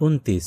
29।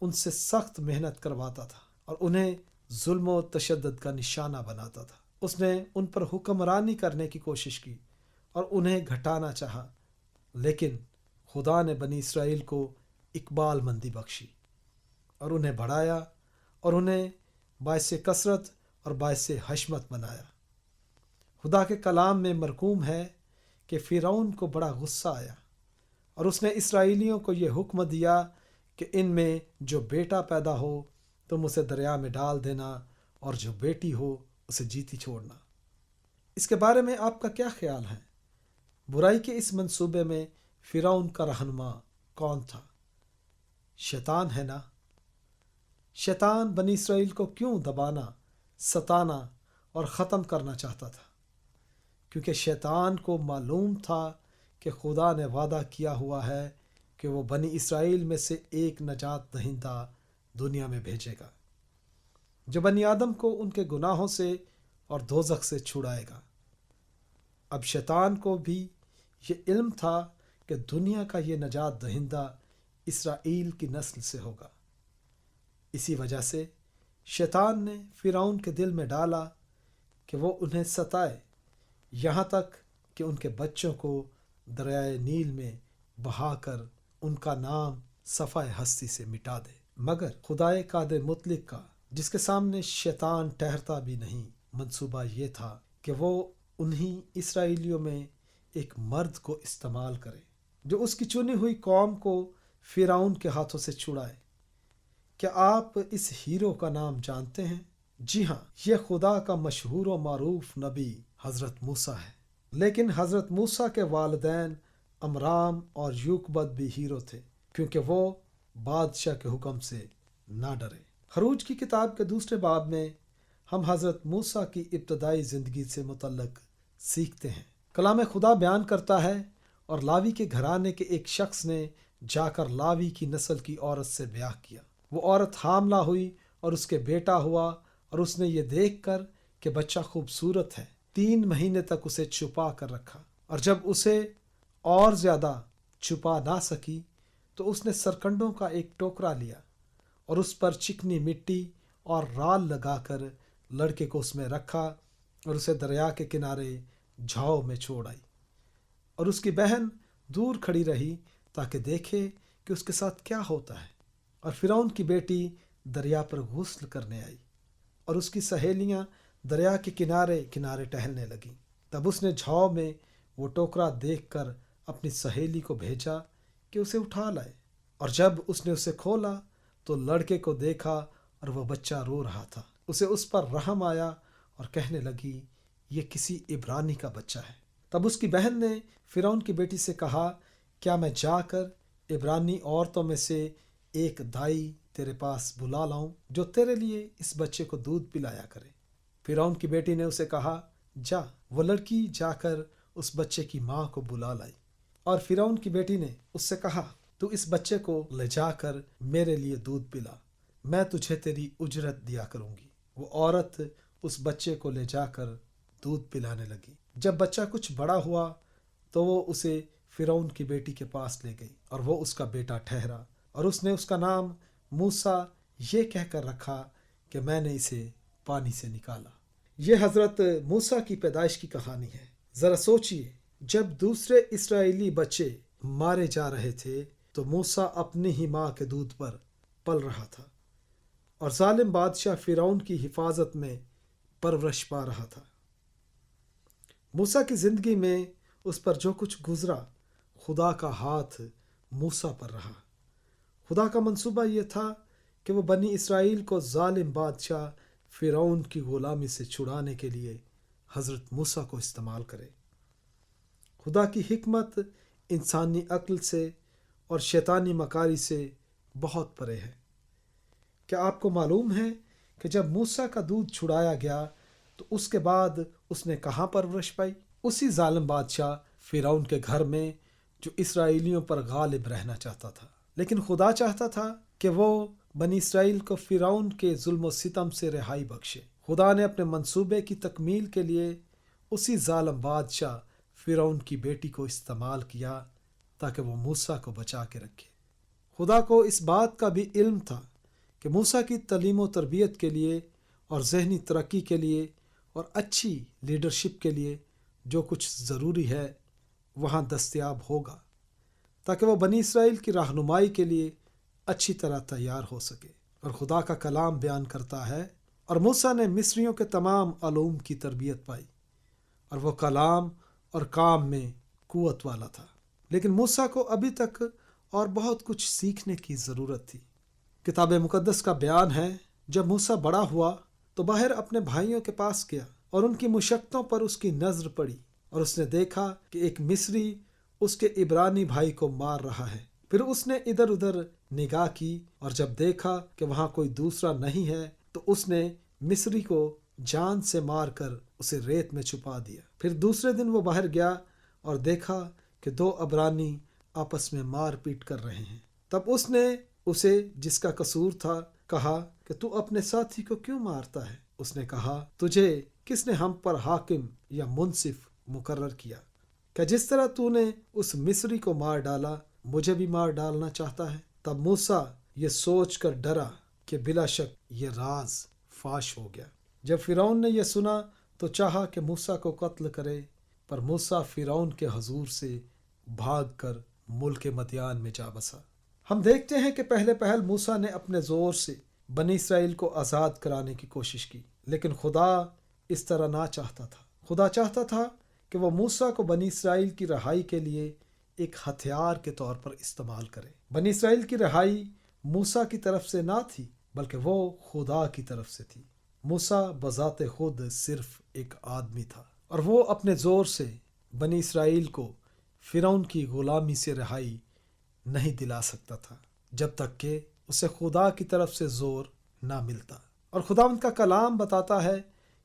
ان سے سخت محنت کرواتا تھا اور انہیں ظلم و تشدد کا نشانہ بناتا تھا۔ اس نے ان پر حکمرانی کرنے کی کوشش کی اور انہیں گھٹانا چاہا، لیکن خدا نے بنی اسرائیل کو اقبال مندی بخشی اور انہیں بڑھایا اور انہیں باعث کثرت اور باعث حشمت بنایا۔ خدا کے کلام میں مرقوم ہے کہ فرعون کو بڑا غصہ آیا اور اس نے اسرائیلیوں کو یہ حکم دیا کہ ان میں جو بیٹا پیدا ہو تم اسے دریا میں ڈال دینا اور جو بیٹی ہو اسے جیتی چھوڑنا۔ اس کے بارے میں آپ کا کیا خیال ہے؟ برائی کے اس منصوبے میں فرعون کا رہنما کون تھا؟ شیطان ہے نا؟ شیطان بنی اسرائیل کو کیوں دبانا، ستانا اور ختم کرنا چاہتا تھا؟ کیونکہ شیطان کو معلوم تھا کہ خدا نے وعدہ کیا ہوا ہے کہ وہ بنی اسرائیل میں سے ایک نجات دہندہ دنیا میں بھیجے گا جو بنی آدم کو ان کے گناہوں سے اور دوزخ سے چھڑائے گا۔ اب شیطان کو بھی یہ علم تھا کہ دنیا کا یہ نجات دہندہ اسرائیل کی نسل سے ہوگا۔ اسی وجہ سے شیطان نے فرعون کے دل میں ڈالا کہ وہ انہیں ستائے یہاں تک کہ ان کے بچوں کو دریائے نیل میں بہا کر ان کا نام صفحہ ہستی سے مٹا دے۔ مگر خدائے قادر مطلق کا، جس کے سامنے شیطان ٹھہرتا بھی نہیں، منصوبہ یہ تھا کہ وہ انہی اسرائیلیوں میں ایک مرد کو استعمال کرے جو اس کی چنی ہوئی قوم کو فرعون کے ہاتھوں سے چھڑائے۔ کیا آپ اس ہیرو کا نام جانتے ہیں؟ جی ہاں، یہ خدا کا مشہور و معروف نبی حضرت موسیٰ ہے۔ لیکن حضرت موسیٰ کے والدین امرام اور یوکبد بھی ہیرو تھے، کیونکہ وہ بادشاہ کے حکم سے نہ ڈرے۔ خروج کی کتاب کے دوسرے باب میں ہم حضرت موسیٰ کی ابتدائی زندگی سے متعلق سیکھتے ہیں۔ کلام خدا بیان کرتا ہے، اور لاوی کے گھرانے کے ایک شخص نے جا کر لاوی کی نسل کی عورت سے بیاہ کیا۔ وہ عورت حاملہ ہوئی اور اس کے بیٹا ہوا، اور اس نے یہ دیکھ کر کہ بچہ خوبصورت ہے 3 مہینے تک اسے چھپا کر رکھا، اور جب اسے اور زیادہ چھپا نہ سکی تو اس نے سرکنڈوں کا ایک ٹوکرا لیا اور اس پر چکنی مٹی اور رال لگا کر لڑکے کو اس میں رکھا اور اسے دریا کے کنارے جھاؤ میں چھوڑ آئی، اور اس کی بہن دور کھڑی رہی تاکہ دیکھے کہ اس کے ساتھ کیا ہوتا ہے۔ اور فرعون کی بیٹی دریا پر غسل کرنے آئی اور اس کی سہیلیاں دریا کے کنارے کنارے ٹہلنے لگیں۔ تب اس نے جھاؤ میں وہ ٹوکرا دیکھ کر اپنی سہیلی کو بھیجا کہ اسے اٹھا لائے، اور جب اس نے اسے کھولا تو لڑکے کو دیکھا اور وہ بچہ رو رہا تھا۔ اسے اس پر رحم آیا اور کہنے لگی، یہ کسی عبرانی کا بچہ ہے۔ تب اس کی بہن نے فرعون کی بیٹی سے کہا، کیا میں جا کر عبرانی عورتوں میں سے ایک دائی تیرے پاس بلا لاؤں جو تیرے لیے اس بچے کو دودھ پلایا کرے؟ فرعون کی بیٹی نے اسے کہا، جا۔ وہ لڑکی جا کر اس بچے کی ماں کو بلا لائی، اور فرعون کی بیٹی نے اس سے کہا، تو اس بچے کو لے جا کر میرے لیے دودھ پلا، میں تجھے تیری اجرت دیا کروں گی۔ وہ عورت اس بچے کو لے جا کر دودھ پلانے لگی۔ جب بچہ کچھ بڑا ہوا تو وہ اسے فرعون کی بیٹی کے پاس لے گئی، اور وہ اس کا بیٹا ٹھہرا، اور اس نے اس کا نام موسیٰ یہ کہہ کر رکھا کہ میں نے اسے پانی سے نکالا۔ یہ حضرت موسیٰ کی پیدائش کی کہانی ہے۔ ذرا سوچئے، جب دوسرے اسرائیلی بچے مارے جا رہے تھے تو موسیٰ اپنی ہی ماں کے دودھ پر پل رہا تھا، اور ظالم بادشاہ فرعون کی حفاظت میں پرورش پا رہا تھا۔ موسیٰ کی زندگی میں اس پر جو کچھ گزرا، خدا کا ہاتھ موسیٰ پر رہا۔ خدا کا منصوبہ یہ تھا کہ وہ بنی اسرائیل کو ظالم بادشاہ فرعون کی غلامی سے چھڑانے کے لیے حضرت موسیٰ کو استعمال کرے۔ خدا کی حکمت انسانی عقل سے اور شیطانی مکاری سے بہت پرے ہے۔ کیا آپ کو معلوم ہے کہ جب موسیٰ کا دودھ چھڑایا گیا تو اس کے بعد اس نے کہاں پرورش پائی؟ اسی ظالم بادشاہ فرعون کے گھر میں، جو اسرائیلیوں پر غالب رہنا چاہتا تھا۔ لیکن خدا چاہتا تھا کہ وہ بنی اسرائیل کو فرعون کے ظلم و ستم سے رہائی بخشے۔ خدا نے اپنے منصوبے کی تکمیل کے لیے اسی ظالم بادشاہ فرعون کی بیٹی کو استعمال کیا تاکہ وہ موسیٰ کو بچا کے رکھے۔ خدا کو اس بات کا بھی علم تھا کہ موسیٰ کی تعلیم و تربیت کے لیے اور ذہنی ترقی کے لیے اور اچھی لیڈرشپ کے لیے جو کچھ ضروری ہے وہاں دستیاب ہوگا، تاکہ وہ بنی اسرائیل کی رہنمائی کے لیے اچھی طرح تیار ہو سکے۔ اور خدا کا کلام بیان کرتا ہے، اور موسیٰ نے مصریوں کے تمام علوم کی تربیت پائی، اور وہ کلام اور کام میں قوت والا تھا۔ لیکن موسیٰ کو ابھی تک اور بہت کچھ سیکھنے کی ضرورت تھی۔ کتاب مقدس کا بیان ہے، جب موسیٰ بڑا ہوا تو باہر اپنے بھائیوں کے پاس گیا اور ان کی مشقتوں پر اس کی نظر پڑی، اور اس نے دیکھا کہ ایک مصری اس کے عبرانی بھائی کو مار رہا ہے۔ پھر اس نے ادھر ادھر نگاہ کی، اور جب دیکھا کہ وہاں کوئی دوسرا نہیں ہے تو اس نے مصری کو جان سے مار کر اسے ریت میں چھپا دیا۔ پھر دوسرے دن وہ باہر گیا اور دیکھا کہ دو عبرانی آپس میں مار پیٹ کر رہے ہیں۔ تب اس نے اسے، جس کا قصور تھا، کہا کہ تو اپنے ساتھی کو کیوں مارتا ہے؟ اس نے کہا، تجھے کس نے ہم پر حاکم یا منصف مقرر کیا؟ کہ جس طرح تو نے اس مصری کو مار ڈالا، مجھے بھی مار ڈالنا چاہتا ہے؟ تب موسیٰ یہ سوچ کر ڈرا کہ بلا شک یہ راز فاش ہو گیا۔ جب فرعون نے یہ سنا تو چاہا کہ موسیٰ کو قتل کرے، پر موسیٰ فرعون کے حضور سے بھاگ کر ملک مدیان میں جا بسا۔ ہم دیکھتے ہیں کہ پہل موسیٰ نے اپنے زور سے بنی اسرائیل کو آزاد کرانے کی کوشش کی، لیکن خدا اس طرح نہ چاہتا تھا۔ خدا چاہتا تھا کہ وہ موسیٰ کو بنی اسرائیل کی رہائی کے لیے ایک ہتھیار کے طور پر استعمال کرے۔ بنی اسرائیل کی رہائی موسیٰ کی طرف سے نہ تھی، بلکہ وہ خدا کی طرف سے تھی۔ موسیٰ بذات خود صرف ایک آدمی تھا، اور وہ اپنے زور سے بنی اسرائیل کو فرعون کی غلامی سے رہائی نہیں دلا سکتا تھا، جب تک کہ اسے خدا کی طرف سے زور نہ ملتا۔ اور خداوند کا کلام بتاتا ہے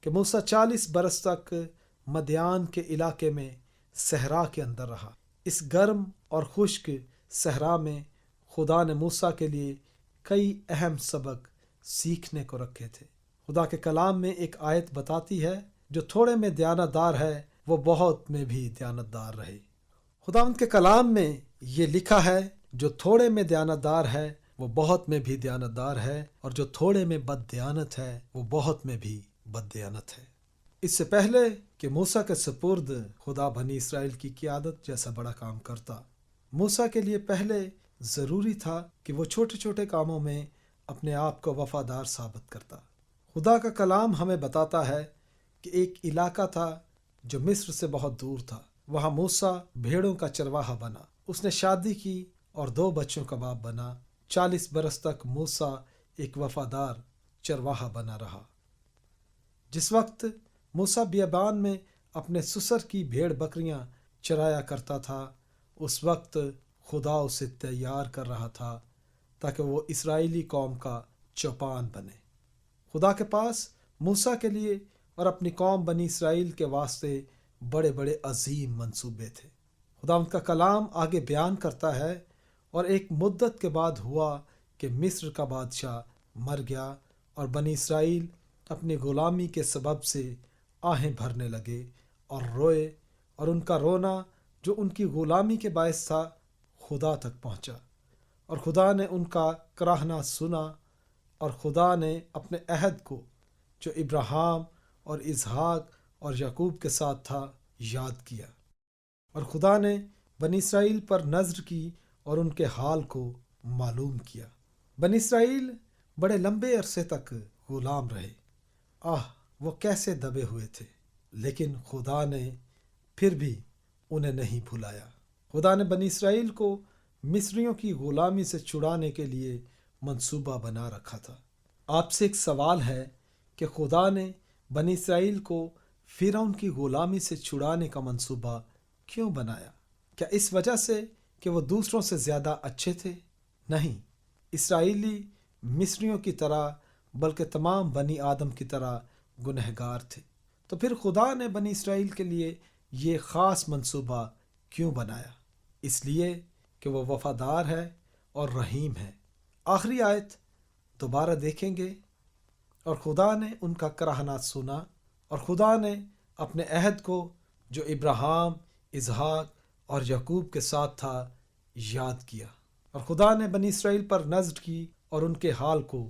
کہ موسیٰ 40 برس تک مدیان کے علاقے میں صحرا کے اندر رہا۔ اس گرم اور خشک صحرا میں خدا نے موسیٰ کے لیے کئی اہم سبق سیکھنے کو رکھے تھے۔ خدا کے کلام میں ایک آیت بتاتی ہے، جو تھوڑے میں دیانتدار ہے وہ بہت میں بھی دیانتدار رہے۔ خداوند کے کلام میں یہ لکھا ہے، جو تھوڑے میں دیانتدار ہے وہ بہت میں بھی دیانتدار ہے، اور جو تھوڑے میں بد دیانت ہے وہ بہت میں بھی بد دیانت ہے۔ اس سے پہلے کہ موسیٰ کے سپرد خدا بنی اسرائیل کی قیادت جیسا بڑا کام کرتا، موسیٰ کے لیے پہلے ضروری تھا کہ وہ چھوٹے چھوٹے کاموں میں اپنے آپ کو وفادار ثابت کرتا۔ خدا کا کلام ہمیں بتاتا ہے کہ ایک علاقہ تھا جو مصر سے بہت دور تھا، وہاں موسیٰ بھیڑوں کا چرواہا بنا۔ اس نے شادی کی اور 2 بچوں کا باپ بنا۔ 40 برس تک موسیٰ ایک وفادار چرواہا بنا رہا۔ جس وقت موسیٰ بیابان میں اپنے سسر کی بھیڑ بکریاں چرایا کرتا تھا، اس وقت خدا اسے تیار کر رہا تھا تاکہ وہ اسرائیلی قوم کا چوپان بنے۔ خدا کے پاس موسیٰ کے لیے اور اپنی قوم بنی اسرائیل کے واسطے بڑے بڑے عظیم منصوبے تھے۔ خدا ان کا کلام آگے بیان کرتا ہے، اور ایک مدت کے بعد ہوا کہ مصر کا بادشاہ مر گیا، اور بنی اسرائیل اپنی غلامی کے سبب سے آہیں بھرنے لگے اور روئے، اور ان کا رونا جو ان کی غلامی کے باعث تھا خدا تک پہنچا، اور خدا نے ان کا کراہنا سنا، اور خدا نے اپنے عہد کو جو ابراہیم اور اسحاق اور یعقوب کے ساتھ تھا یاد کیا، اور خدا نے بنی اسرائیل پر نظر کی اور ان کے حال کو معلوم کیا۔ بنی اسرائیل بڑے لمبے عرصے تک غلام رہے۔ وہ کیسے دبے ہوئے تھے، لیکن خدا نے پھر بھی انہیں نہیں بھلایا۔ خدا نے بنی اسرائیل کو مصریوں کی غلامی سے چھڑانے کے لیے منصوبہ بنا رکھا تھا۔ آپ سے ایک سوال ہے کہ خدا نے بنی اسرائیل کو فرعون کی غلامی سے چھڑانے کا منصوبہ کیوں بنایا؟ کیا اس وجہ سے کہ وہ دوسروں سے زیادہ اچھے تھے؟ نہیں، اسرائیلی مصریوں کی طرح بلکہ تمام بنی آدم کی طرح گنہگار تھے۔ تو پھر خدا نے بنی اسرائیل کے لیے یہ خاص منصوبہ کیوں بنایا؟ اس لیے کہ وہ وفادار ہے اور رحیم ہے۔ آخری آیت دوبارہ دیکھیں گے، اور خدا نے ان کا کراہنا سنا، اور خدا نے اپنے عہد کو جو ابراہیم، اسحاق اور یعقوب کے ساتھ تھا یاد کیا، اور خدا نے بنی اسرائیل پر نظر کی اور ان کے حال کو